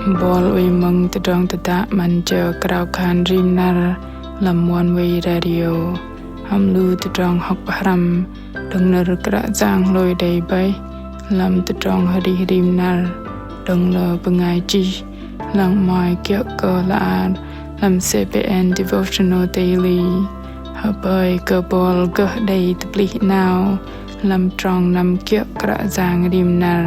Buăl uy mừng tơdrong tata man chờ Krao khan rim nar làm Oneway radio ham lu tơdrong học haram đừng nở Kră Yang lôi đầy bay làm tơdrong hari rim nar đừng lờ bơngai chi lăng mai kiệu cơ la làm CPN devotional daily hợp bơi cơ Buăl cơ đầy tập lý nào làm trong năm kiệu Kră Yang rim nar.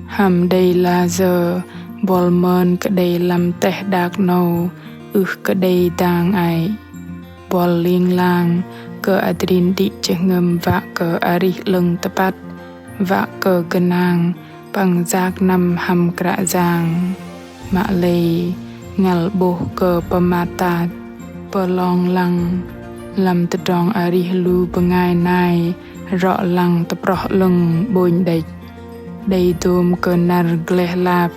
Hầm đây là giờ Buăl mơn cái đây làm teh đạc nâu cái đây đang ai Buăl ling-lang cơ adrin đi jơhngơ và cơ arih lưng tơpăt và cơ gơnang bằng giác năm hầm Kră Yang Mă-lei ngăl bôh cơ pơmat pơlong lăng làm tơdrong arih lu bơngai nai rõ lăng tơproh lưng bônh đầy đầy tôm cơ nar gleh lạp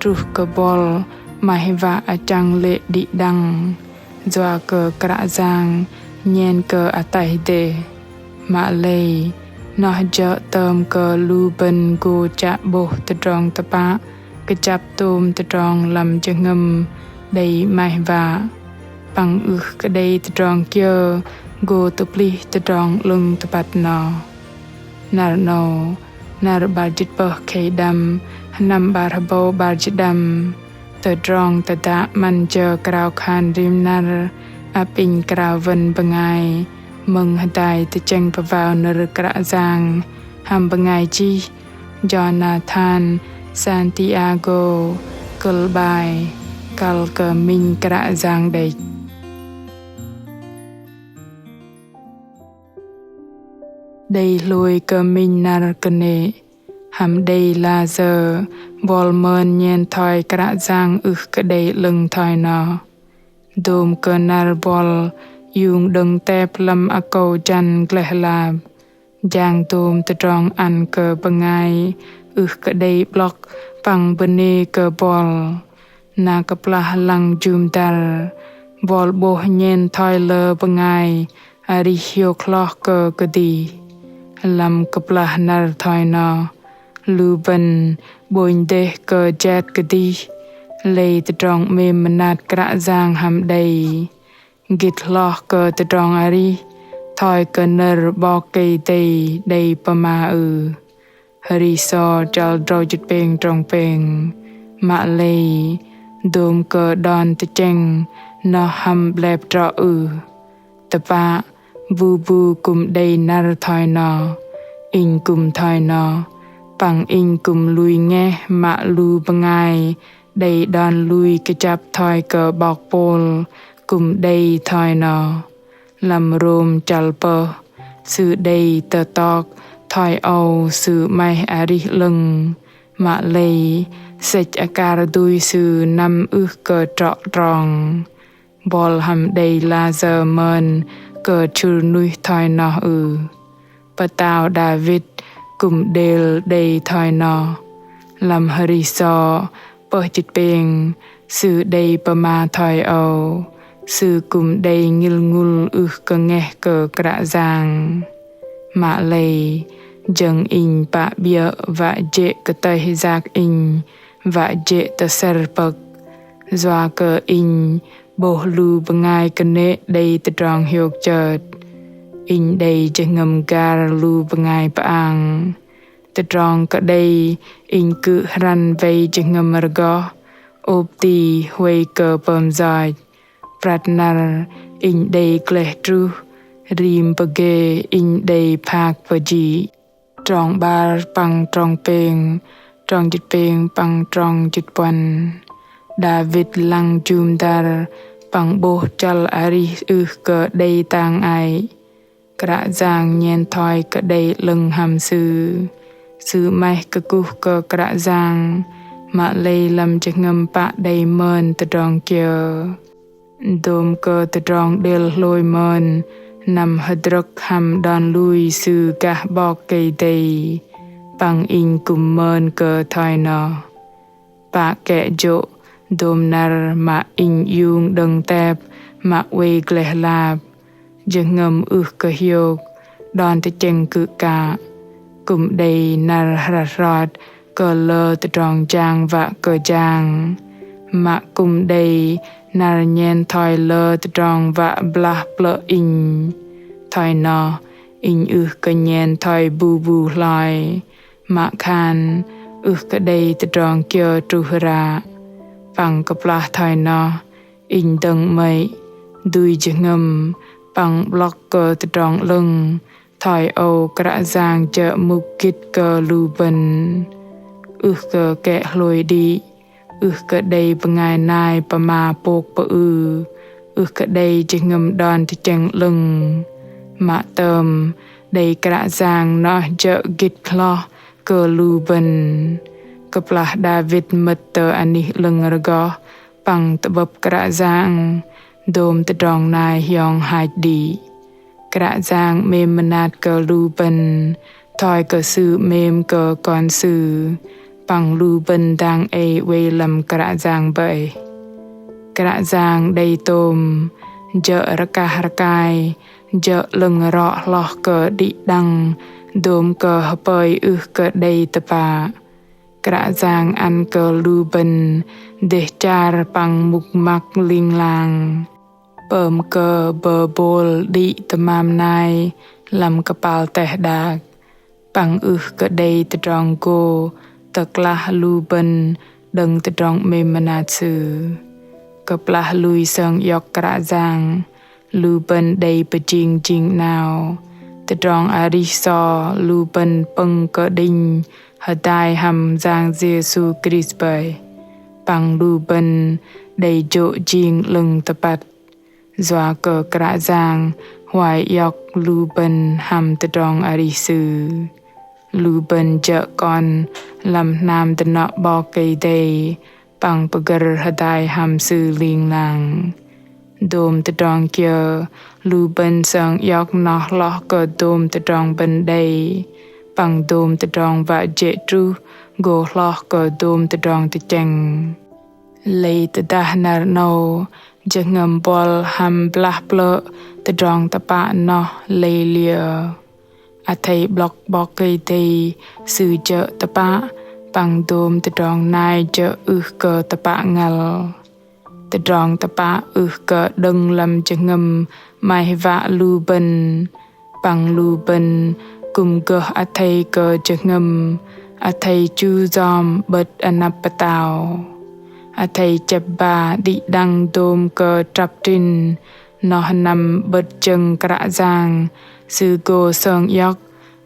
truh cơ Buăl maih và achăng lệ đi đăng doa cơ Kră Yang nhen cơ ataih Mă-lei nó dỡ tôm cơ lu bên go chạ bôh tơdrong tơpăt cơ chạp tôm tơdrong làm jơhngơ đầy maih và păng cái đây tơdrong kia go tơpli tơdrong lưng tơpăt no nar barjit bơ Kei-Dei nam bar habo barjit dam tơdrong tata man chờ Krao khan rim nar apin Krao vân bơngai mừng hadai te cheng vào nở Kră Yang ham bơngai chi Jonathan Santiago cul bài kal cơ MINH KRรึ่ đầy đây lùi cơ MINH nar kene hầm đây là giờ Buăl mơn nhen thoi Kră Yang cái đây lưng thoi nọ đùm cơ nar Buăl yung đừng tép lâm a câu chan gleh lab giang tôm tơdrong ăn cơ bơngai cái đây block păng bene cơ Buăl na kaplah lăng jum dar Buăl bôh nhen thoi lơ bơngai arih hiu kloh cơ đi làm kaplah nar thoi nọ lu bên bônh đê cơ jet đi lei tơdrong mê manat Kră Yang hầm đầy git loh cơ tơdrong arih thoi cơ nở bò Kei-Dei đầy pơmat hari so chal drojit peng trong peng Mă-lei đùm cơ đòn te cheng nó hầm blep trọ tơpăt vu kum đầy nar thoi nọ in kum thoi nọ păng in kum lui nghe mạ lu bơngai đầy đòn lui cái chạp thoi cơ bọc Buăl kum đầy thoi nọ làm rôm chal pơ sự đầy tơ tọc thoi âu sự maih arih lưng Mă-lei sech akar đuôi sự năm cơ trọ tròn Buăl hầm đầy là giờ mơn cơ chư nuôi thoi nọ Patao David cùng đều đầy thoi nọ làm hari so bơ chit peng sự đầy pơmat thoi âu sự cùng đầy ngil ngul cơ nghe cơ Kră Yang Mă-lei jâng in pa bia và dễ cơ tay giác in và dễ tơ ser bậc doa cơ in bôh lu bơngai cơ nệ đầy tơdrong hiuk chợt in đầy jơhngơ gar lu bơngai pang tơdrong cơ đây in cứ ran vei jơhngơ mergo ốp tì huay cơ pơm giỏi prat nar in đầy gleh truh rim bage in đầy phak paji trong bar păng trong peng trong chit peng păng trong chit pon David lăng jum dar păng bôh chal arih cơ đây tang ai Kră Yang nhen thoi cơ đây lưng hầm sự maih cơ cuh cơ Kră Yang Mă-lei làm jơhngơ pa đầy mơn tơdrong kia đùm cơ tơdrong del lôi mơn nằm hydruk hầm đòn lui sự cả bọc Kei-Dei păng in cùng mơn cơ thoi nọ pa kẹ dỗ đùm nar mà in yung đừng tép mà quay gleh lạp jơhngơ cơ hiuk đòn tới chừng cự cả cùng đầy nà rạt rọt cờ lơ tơdrong chang và cờ chang mà cùng đầy nà nhen thoi lơ tơdrong và blah plơ in thoi nọ in cờ nhen thoi bu bu lòi mà khan cờ đầy tơdrong kia truh ra păng cờ blah thoi nọ in đăng mây đuôi jơhngơ păng block cờ tơdrong lưng thoi ô Kră Yang chợ mục kít cờ lưu bần cờ kẹ lôi đi cờ đầy bơngai nai pơmat bôk cờ đầy jơhngơ đòn thì chăng lưng mà tơm đầy Kră Yang nó chợ gít lo cờ lưu bần cờ plah David mật tờ arih lưng rgo păng tơpăt Kră Yang đôm tơdrong nai hiong hai đi Kră Yang mềm manat cờ lưu bần thoi cờ sư mềm cờ con sư păng lưu bần đang quê làm Kră Yang bậy Kră Yang đầy tôm chợ ra cai chợ lưng rọ lọ cờ đi đăng đôm cờ hấp bơi cờ đầy tơpăt Kră Yang ăn cờ lưu bần để char păng mục mắc ling-lang pơm cờ bờ Buăl đi tơm nai làm kapal teh dak păng cờ đầy tơdrong go taklah lưu bần đừng tơdrong mềm manat sư cờ plah lui sơn yok Kră Yang lưu bần đầy bờ ching ching nào tơdrong arih so lưu bần păng cờ đinh ataih ham Giang Giêsu Christ bày păng lưu bần đầy chỗ ching lưng tơpăt doa cờ Kră Yang hoài yok lưu bần ham tơdrong arih sư lưu bần chợ con làm nam tơ nọ bò Kei-Dei păng pagar ataih ham sư ling-lang đôm tơdrong kia lưu bần sơn yok nọ lọ cờ đôm tơdrong bần đầy păng đôm tơdrong và dễ truh go lọ cờ đôm tơdrong tơ chăng lấy tơdah nar nâu jơhngơ Buăl ham blah plơ tơdrong tơpăt nọ layơ ataih block bò Kei-Dei sư chợ tơpăt păng đôm tơdrong nai chợ cờ tơpăt ngăl tơdrong tơpăt cờ đăng làm jơhngơ maih và lưu bần păng lưu bần cùng cờ ataih cờ jơhngơ ataih chu dom bớt anapatao ataih chập ba đi đăng đôm cờ adrin nó nằm bớt chân Kră Yang sư go sơn yok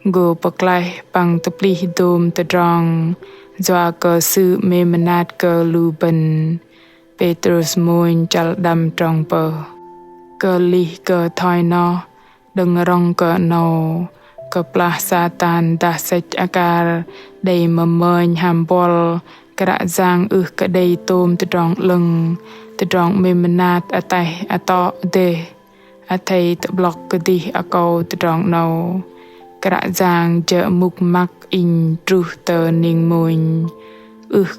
go gleh păng tơpli đôm tơdrong doa cờ sư mềm manat cờ lưu bần Petrus môi chal đâm trong bờ cờ li cờ thoi no đừng rong cờ nâu cờ plah Satan đã sech akar đầy mờn ham Buăl Kră Yang cờ đầy tôm tơdrong lưng tơdrong mềm manat ataih ataih ataih block cờ đi akau tơdrong nâu Kră Yang chợ mục mắc in truh tờ ning môi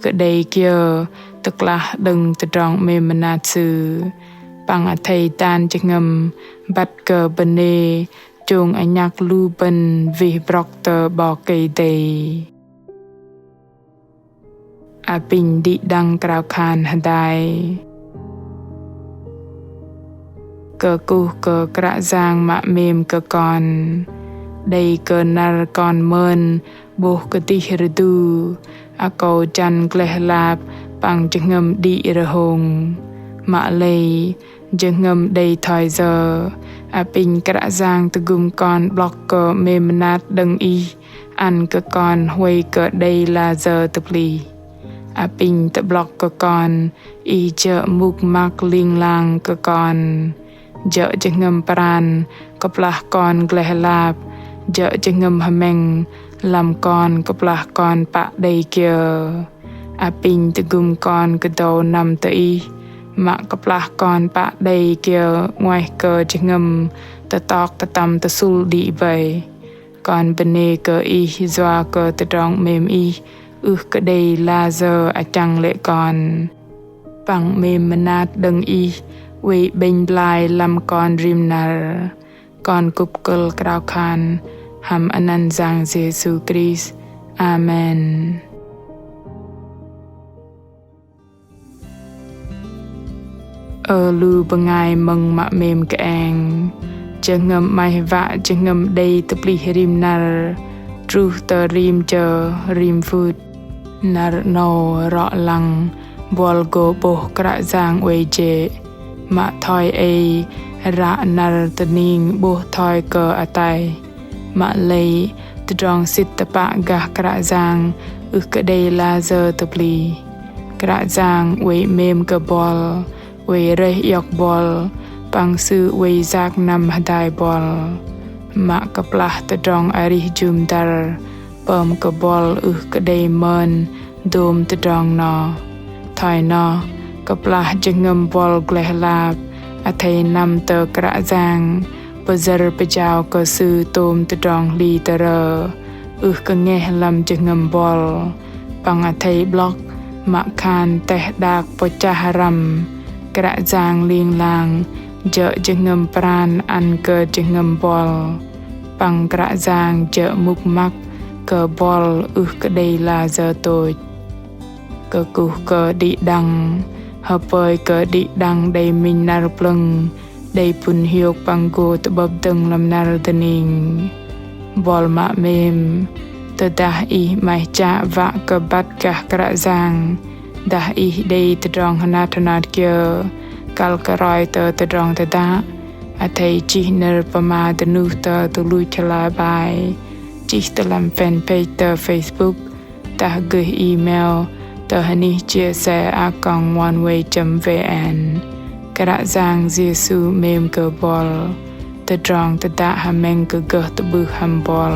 cờ đầy kia tức là đừng tơdrong mềm manat sư păng ataih tan jơhngơ bắt cờ bần nê chung nhạc lưu bần vì brock tờ bò Kei-Dei pin đi đăng Krao khan hadai cờ cu cờ Kră Yang mạ mềm cờ con đầy cờ nar con mơn bố cờ tì rdu cầu chan gleh lạp păng jơhngơ đi rờ hồng Mă-lei jơhngơ đầy thoi giờ pin Kră Yang từ gum con block cờ mềm manat đăng ăn cờ con huay cờ đầy là giờ tơpli pin tơ block cờ con chợ mục mắc ling-lang cờ con chợ jơhngơ pran cờ plah con gleh lạp chợ jơhngơ hameng làm con cờ plah con pạ đầy kia pin từ gum con cờ đầu nằm tới mà cờ plah con pạ đầy kia ngoài cờ jơhngơ tơ tóc tơ tâm tơ sul đi vậy con bên nê cờ doa cờ tơdrong mềm cờ đầy là giờ achăng lệ con păng mềm manat đừng quê bên lai làm con rim nar còn cúp cơn Krao khan hàm Anan Giang Giê-xu Christ. Amen. Lu bơngai mừng mạ mềm Kră Yang jơhngơ maih vạ jơhngơ đây tơpli rim nar truh tơ rim chờ rim phut nar no rõ lăng Buăl go bôh Kră Yang uê jê mạ thoi ê rạ nar tơning bôh thoi cơ ataih Mă-lei tơdrong sit tơpăt gah Kră Yang Kei-Dei layơ tơpli Kră Yang uê mềm cơ Buăl uê arih yok Buăl păng sư uê giác nam adai Buăl mạ kaplah tơdrong arih jum dar pơm cơ Buăl Kei-Dei mên dôm tơdrong no thoi no kaplah jơhngơ Buăl gleh lap ataih nam tơ Kră Yang Bơ pejao cơ sư tôm tơdrong li tơ cơ nghe lam jơhngơ Buăl păng ataih block mạ khan teh dak pocah ram Kră Yang ling-lang jơhngơ pran an cơ jơhngơ Buăl păng Kră Yang muk mak cơ Buăl Kei-Dei layơ tôi cơ cuh cơ đi đăng hợp bơi cơ đi đăng đầy MINH KRรึ่ đầy pun hiok păng go tơbập từng làm nar tơning Buăl mạ mềm tơ dah maih cha vạ cơ bat gah Kră Yang dah đây tơdrong hanat kia kal karoi tơdrong da ataih chi ner pơmat nu tơ lui chala bai chi làm fanpage tơ Facebook ta gửi email tơ hani chia sẻ Oneway.vn Kră Yang Giê-xu mềm cơ Buăl tơdrong da hameng cơ gơ tơ bư ham Buăl.